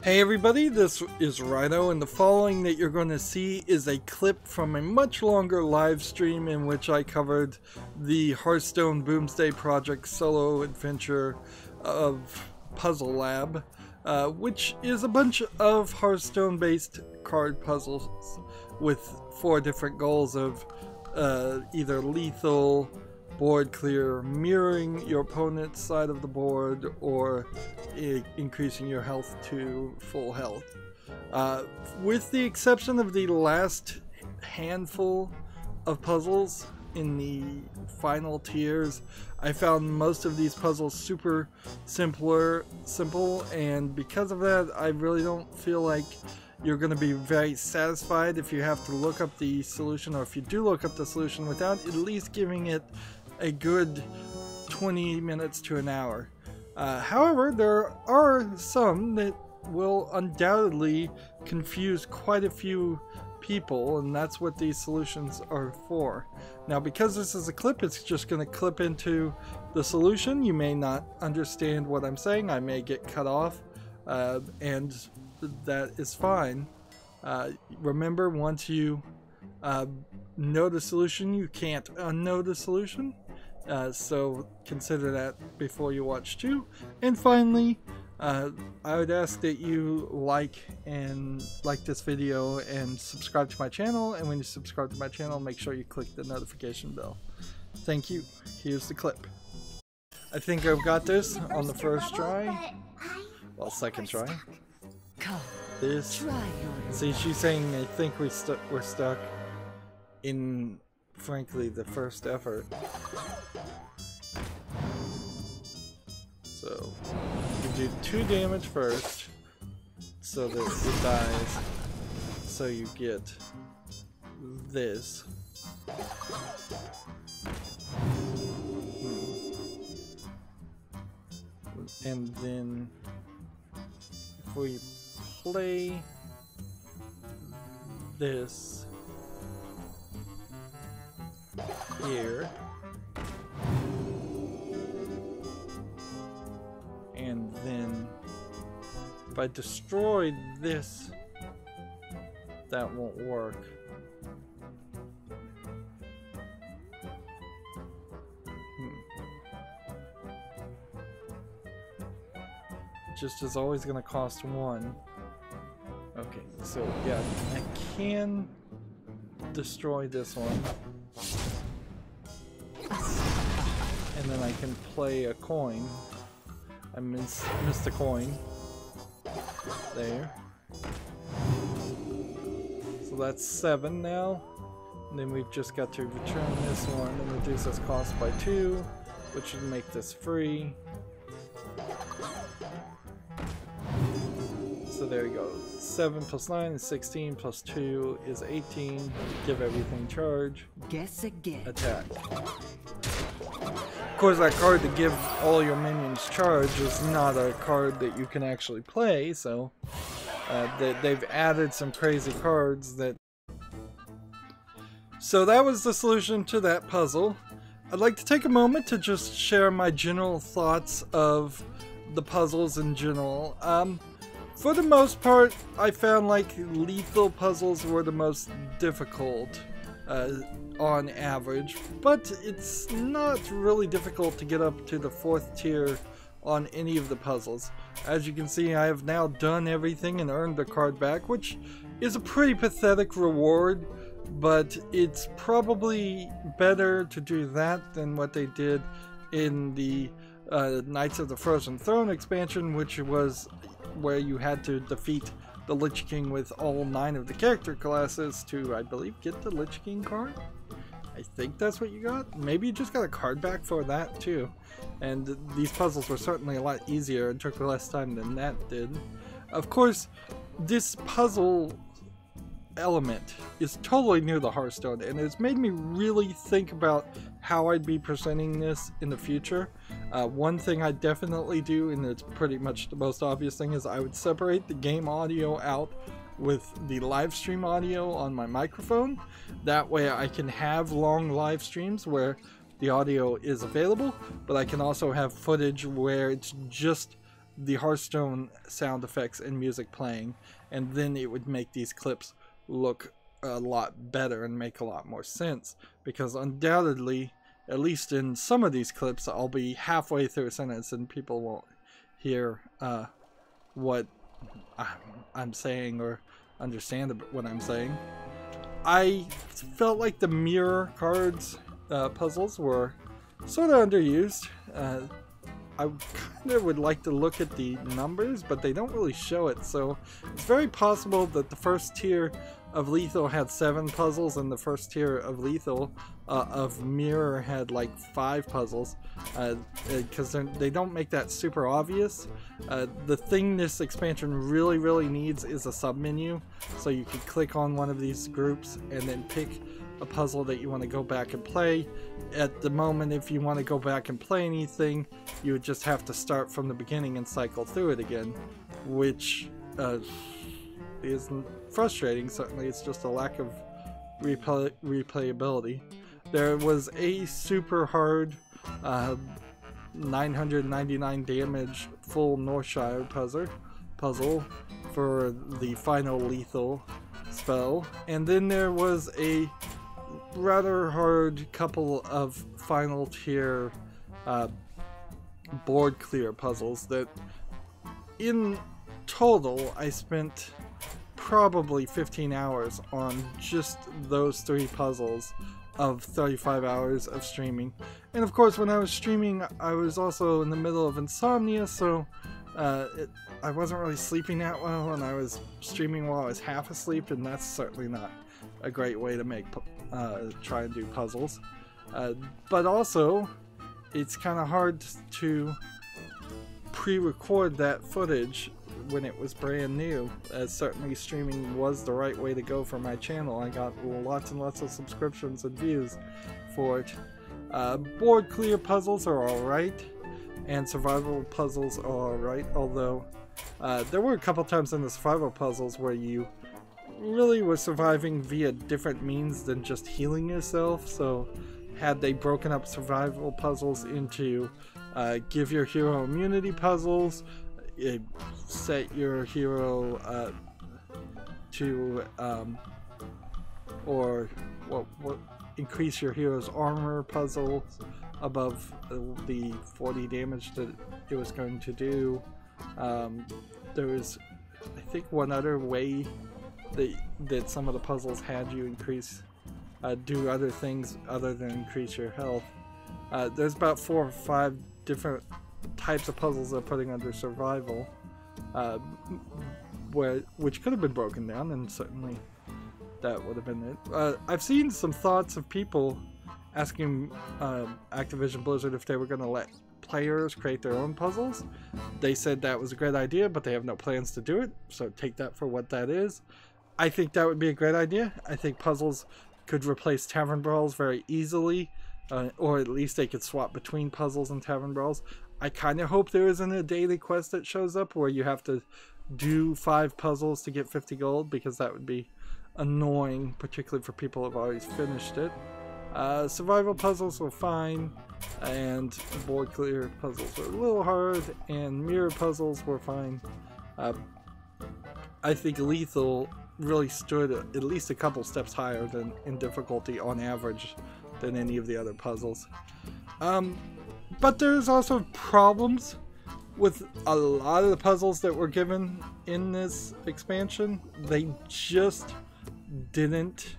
Hey everybody, this is Rydo, and the following that you're going to see is a clip from a much longer live stream in which I covered the Hearthstone Boomsday Project solo adventure of Puzzle Lab, which is a bunch of Hearthstone based card puzzles with 4 different goals of either lethal, board clear, mirroring your opponent's side of the board, or increasing your health to full health. With the exception of the last handful of puzzles in the final tiers, I found most of these puzzles super simple, and because of that, I really don't feel like you're going to be very satisfied if you have to look up the solution, or if you do look up the solution without at least giving it a good 20 minutes to an hour. However, there are some that will undoubtedly confuse quite a few people, and that's what these solutions are for. Now, because this is a clip, it's just going to clip into the solution. You may not understand what I'm saying. I may get cut off, and that is fine. Remember, once you know the solution, you can't unknow the solution. So consider that before you watch too. And finally, I would ask that you like this video and subscribe to my channel. And when you subscribe to my channel, make sure you click the notification bell. Thank you. Here's the clip. I think I've got this on the first try. Well, second try. This. See, she's saying I think we're stuck in, frankly, the first effort. So you do 2 damage first so that it dies, so you get this. And then if we play this here, and then if I destroy this, that won't work. Just is always going to cost 1. Okay, so yeah, I can destroy this one. And then I can play a coin. I missed a coin. There. So that's 7 now. And then we've just got to return this one and reduce its cost by 2, which should make this free. So there you go. 7 plus 9 is 16, plus 2 is 18. Give everything charge. Guess again. Attack. Of course, that card to give all your minions charge is not a card that you can actually play, so they've added some crazy cards that... So that was the solution to that puzzle. I'd like to take a moment to just share my general thoughts of the puzzles in general. For the most part, I found like lethal puzzles were the most difficult on average, but it's not really difficult to get up to the 4th tier on any of the puzzles. As you can see, I have now done everything and earned the card back, which is a pretty pathetic reward, but it's probably better to do that than what they did in the Knights of the Frozen Throne expansion, which was where you had to defeat the Lich King with all 9 of the character classes to, I believe, get the Lich King card. I think that's what you got. Maybe you just got a card back for that too. And these puzzles were certainly a lot easier and took less time than that did. Of course, this puzzle element is totally new to Hearthstone, and it's made me really think about how I'd be presenting this in the future. One thing I definitely do, and it's pretty much the most obvious thing, is I would separate the game audio out with the live stream audio on my microphone. That way I can have long live streams where the audio is available, but I can also have footage where it's just the Hearthstone sound effects and music playing, and then it would make these clips look a lot better and make a lot more sense, because undoubtedly, at least in some of these clips, I'll be halfway through a sentence and people won't hear what I'm saying or understand what I'm saying. I felt like the mirror cards puzzles were sort of underused. I kind of would like to look at the numbers, but they don't really show it, so it's very possible that the first tier of Lethal had 7 puzzles and the first tier of Lethal of Mirror had like 5 puzzles, because they don't make that super obvious. The thing this expansion really needs is a submenu, so you can click on one of these groups and then pick a puzzle that you want to go back and play. At the moment, if you want to go back and play anything, you would just have to start from the beginning and cycle through it again, which is frustrating. Certainly, it's just a lack of replayability. There was a super hard 999 damage full Northshire puzzle for the final Lethal spell, and then there was a rather hard couple of final tier board clear puzzles that in total I spent probably 15 hours on just those 3 puzzles of 35 hours of streaming. And of course, when I was streaming, I was also in the middle of insomnia, so I wasn't really sleeping that well, and I was streaming while I was half asleep, and that's certainly not a great way to make try and do puzzles. But also, it's kind of hard to pre-record that footage when it was brand new. Certainly streaming was the right way to go for my channel. I got lots and lots of subscriptions and views for it. Board clear puzzles are alright, and survival puzzles are alright, although there were a couple times in the survival puzzles where you really were surviving via different means than just healing yourself. So had they broken up survival puzzles into give your hero immunity puzzles, set your hero to or what increase your hero's armor puzzle above the 40 damage that it was going to do. There was, I think, one other way that some of the puzzles had you increase do other things other than increase your health. There's about 4 or 5 different types of puzzles they're putting under survival, which could have been broken down, and certainly that would have been it. I've seen some thoughts of people asking Activision Blizzard if they were going to let players create their own puzzles. They said that was a great idea, but they have no plans to do it, so take that for what that is. I think that would be a great idea. I think puzzles could replace tavern brawls very easily, or at least they could swap between puzzles and tavern brawls. I kind of hope there isn't a daily quest that shows up where you have to do 5 puzzles to get 50 gold, because that would be annoying, particularly for people who have always finished it. Survival puzzles were fine, and board clear puzzles were a little hard, and mirror puzzles were fine. I think Lethal really stood at least a couple steps higher than in difficulty on average than any of the other puzzles. But there's also problems with a lot of the puzzles that were given in this expansion. They just didn't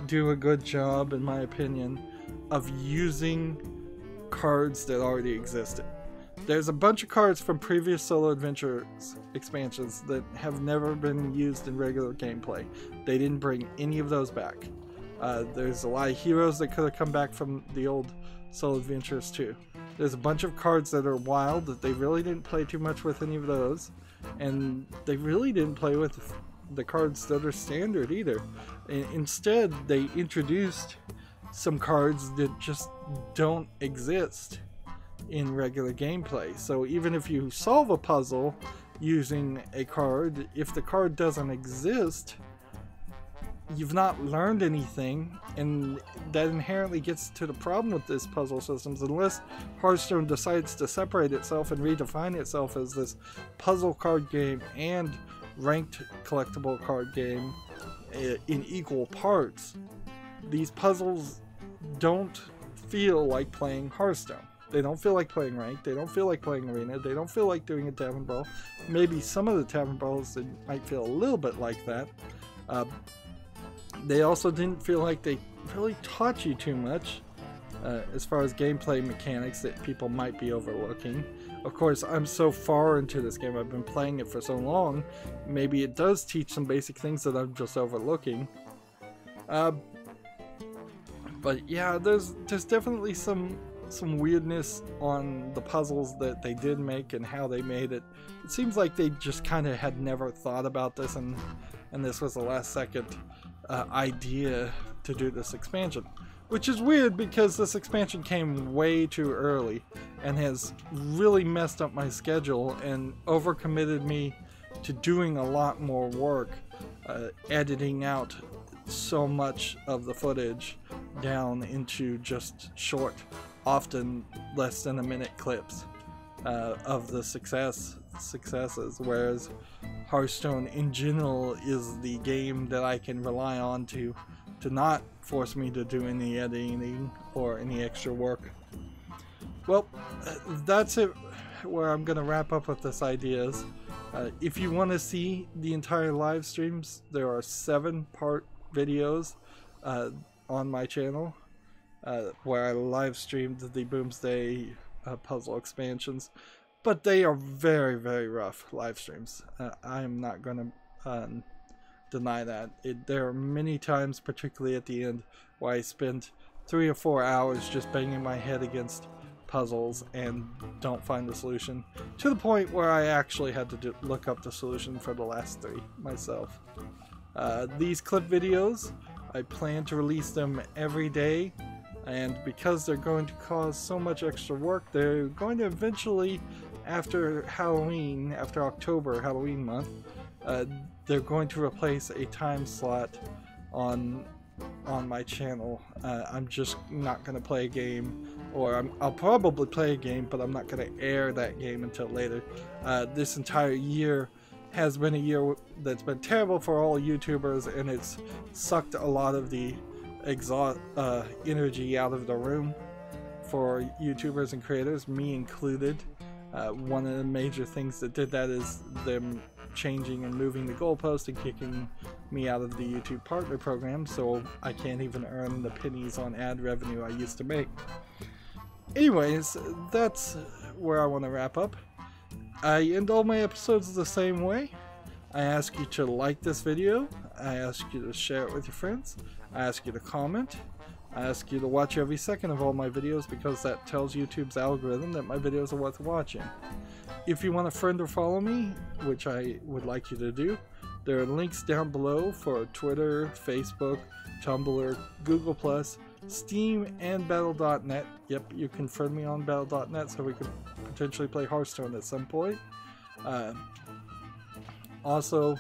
do a good job, in my opinion, of using cards that already existed. There's a bunch of cards from previous Solo Adventures expansions that have never been used in regular gameplay. They didn't bring any of those back. There's a lot of heroes that could have come back from the old Solo Adventures too. There's a bunch of cards that are wild that they really didn't play too much with any of those, and they really didn't play with the cards that are standard either. Instead, they introduced some cards that just don't exist in regular gameplay. So even if you solve a puzzle using a card, if the card doesn't exist, you've not learned anything, and that inherently gets to the problem with this puzzle systems. Unless Hearthstone decides to separate itself and redefine itself as this puzzle card game and ranked collectible card game in equal parts, these puzzles don't feel like playing Hearthstone. They don't feel like playing ranked, they don't feel like playing arena, they don't feel like doing a tavern brawl. Maybe some of the tavern brawls might feel a little bit like that. They also didn't feel like they really taught you too much as far as gameplay mechanics that people might be overlooking. Of course, I'm so far into this game, I've been playing it for so long, maybe it does teach some basic things that I'm just overlooking. But yeah, there's definitely some weirdness on the puzzles that they did make and how they made it. It seems like they just kind of had never thought about this, and this was the last second idea to do this expansion. Which is weird because this expansion came way too early and has really messed up my schedule and overcommitted me to doing a lot more work, editing out so much of the footage down into just short, often less than a minute clips of the successes, whereas Hearthstone in general is the game that I can rely on to not force me to do any editing or any extra work. Well, that's it where I'm gonna wrap up with this ideas. If you want to see the entire live streams, there are 7-part videos on my channel where I live streamed the Boomsday puzzle expansions, but they are very, very rough live streams. I am not going to deny that. There are many times, particularly at the end, where I spent 3 or 4 hours just banging my head against puzzles and don't find the solution, to the point where I actually had to look up the solution for the last 3 myself. These clip videos, I plan to release them every day, and because they're going to cause so much extra work, they're going to eventually, after Halloween, after October, Halloween month, they're going to replace a time slot on my channel. I'm just not going to play a game, or I'll probably play a game, but I'm not going to air that game until later. This entire year has been a year that's been terrible for all YouTubers, and it's sucked a lot of the energy out of the room for YouTubers and creators, me included. One of the major things that did that is them changing and moving the goalpost and kicking me out of the YouTube partner program, so I can't even earn the pennies on ad revenue I used to make. Anyways, that's where I want to wrap up. I end all my episodes the same way. I ask you to like this video, I ask you to share it with your friends, I ask you to comment, I ask you to watch every second of all my videos, because that tells YouTube's algorithm that my videos are worth watching. If you want to friend or follow me, which I would like you to do, there are links down below for Twitter, Facebook, Tumblr, Google+, Steam, and Battle.net. Yep, you can friend me on Battle.net so we could potentially play Hearthstone at some point. Also,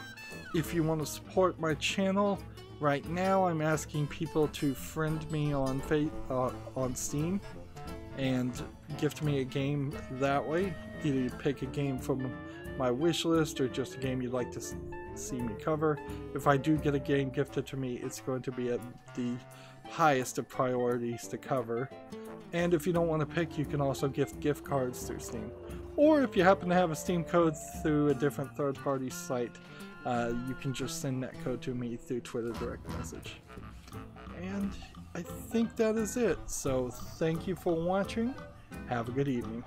if you want to support my channel, right now I'm asking people to friend me on Steam and gift me a game that way. Either you pick a game from my wish list or just a game you'd like to see me cover. If I do get a game gifted to me, it's going to be at the highest of priorities to cover. And if you don't want to pick, you can also gift gift cards through Steam. Or if you happen to have a Steam code through a different third-party site, you can just send that code to me through Twitter direct message. And I think that is it. So thank you for watching. Have a good evening.